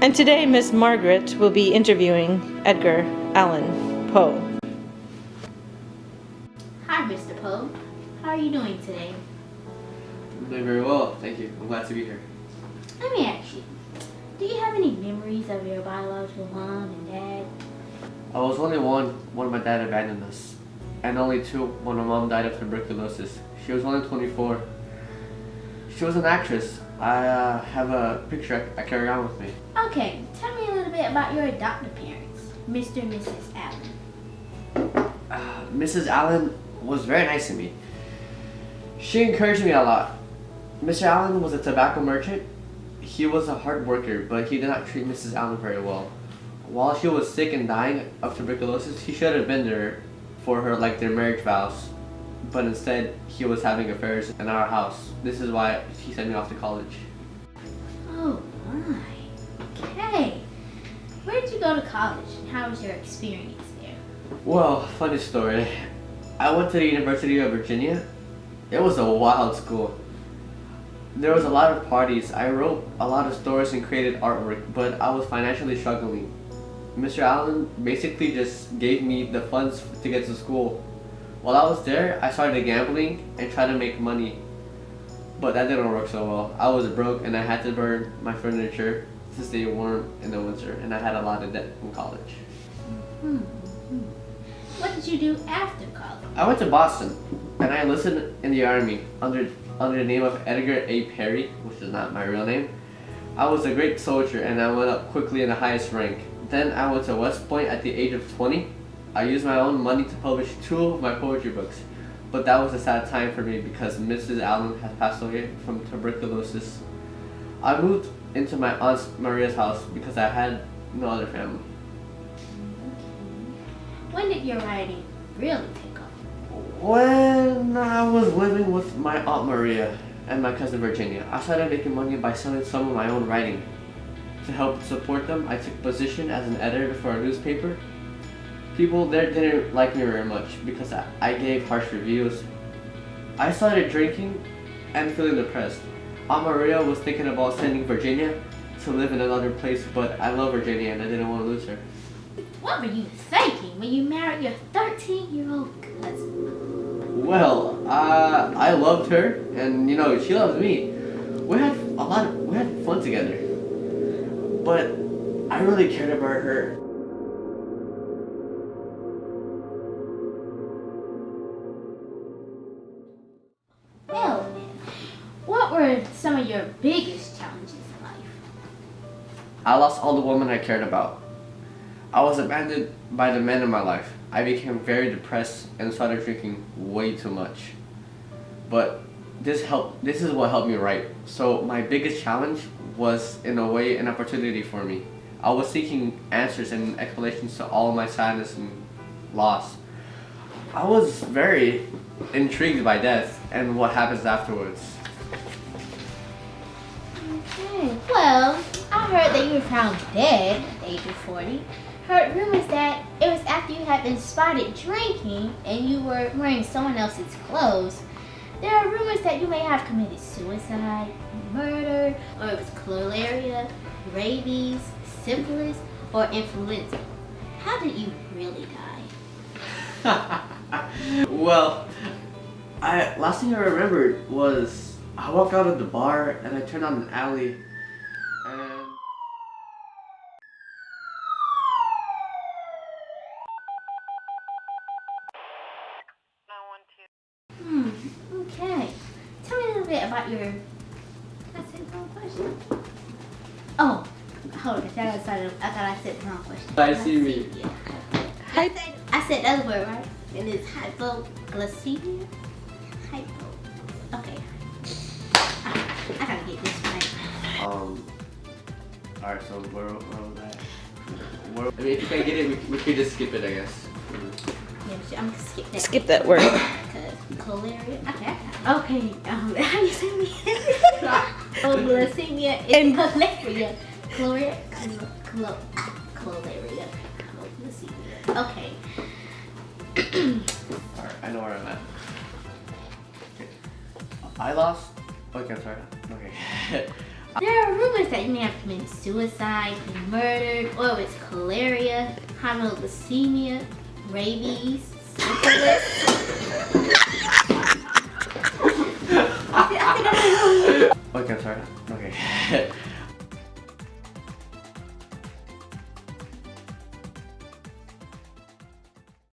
And today Miss Margaret will be interviewing Edgar Allan Poe. Hi, Mr. Poe. How are you doing today? I'm doing very well, thank you. I'm glad to be here. Let me ask you, do you have any memories of your biological mom and dad? I was only one when my dad abandoned us, and only two when my mom died of tuberculosis. She was only 24. She was an actress. I have a picture I carry around with me. Okay, tell me a little bit about your adopted parents, Mr. and Mrs. Allen. Mrs. Allen was very nice to me. She encouraged me a lot. Mr. Allen was a tobacco merchant. He was a hard worker, but he did not treat Mrs. Allen very well. While she was sick and dying of tuberculosis, he should have been there for her like their marriage vows. But instead, he was having affairs in our house. This is why he sent me off to college. Oh my. Okay. Where did you go to college and how was your experience there? Well, funny story. I went to the University of Virginia. It was a wild school. There was a lot of parties. I wrote a lot of stories and created artwork, but I was financially struggling. Mr. Allen basically just gave me the funds to get to school. While I was there, I started gambling and tried to make money, but that didn't work so well. I was broke and I had to burn my furniture to stay warm in the winter, and I had a lot of debt in college. What did you do after college? I went to Boston and I enlisted in the army under the name of Edgar A. Perry, which is not my real name. I was a great soldier and I went up quickly in the highest rank. Then I went to West Point at the age of 20. I used my own money to publish 2 of my poetry books, but that was a sad time for me because Mrs. Allen had passed away from tuberculosis. I moved into my Aunt Maria's house because I had no other family. When did your writing really take off? When I was living with my Aunt Maria and my cousin Virginia, I started making money by selling some of my own writing. To help support them, I took a position as an editor for a newspaper. People there didn't like me very much because I gave harsh reviews. I started drinking and feeling depressed. Aunt Maria was thinking about sending Virginia to live in another place, but I love Virginia and I didn't want to lose her. What were you thinking when you married your 13-year-old cousin? Well, I loved her, and she loved me. We had fun together, but I really cared about her. Well then, what were some of your biggest challenges in life? I lost all the women I cared about. I was abandoned by the men in my life. I became very depressed and started drinking way too much. But this is what helped me write. So my biggest challenge was, in a way, an opportunity for me. I was seeking answers and explanations to all my sadness and loss. I was very intrigued by death and what happens afterwards. Okay, well, I heard that you were found dead at the age of 40. Heard rumors that it was after you had been spotted drinking and you were wearing someone else's clothes. There are rumors that you may have committed suicide, murder, or it was cholera, rabies, syphilis, or influenza. How did you really die? Well, last thing I remembered was I walked out of the bar and I turned on an alley and Okay. Tell me a little bit about your... Did I say the wrong question? Oh, hold on. I thought I said the wrong question. Glycemia. I said the other word, right? And it's hypoglycemia? Okay. I gotta get this right. Alright, so where was that? I mean, if you can't get it, we could just skip it, I guess. Yeah, I'm gonna skip that. Skip that word. Because cholera. Okay. How you say me? Glycemia is malaria. Cholera. Cholera. Glycemia. Okay. Alright, I know where I'm at. Okay. I lost. Okay, I'm sorry. Okay. There are rumors that you may have committed suicide, been murdered, or it's cholera, hypoglycemia, rabies, syphilis. Okay, I'm sorry. Okay.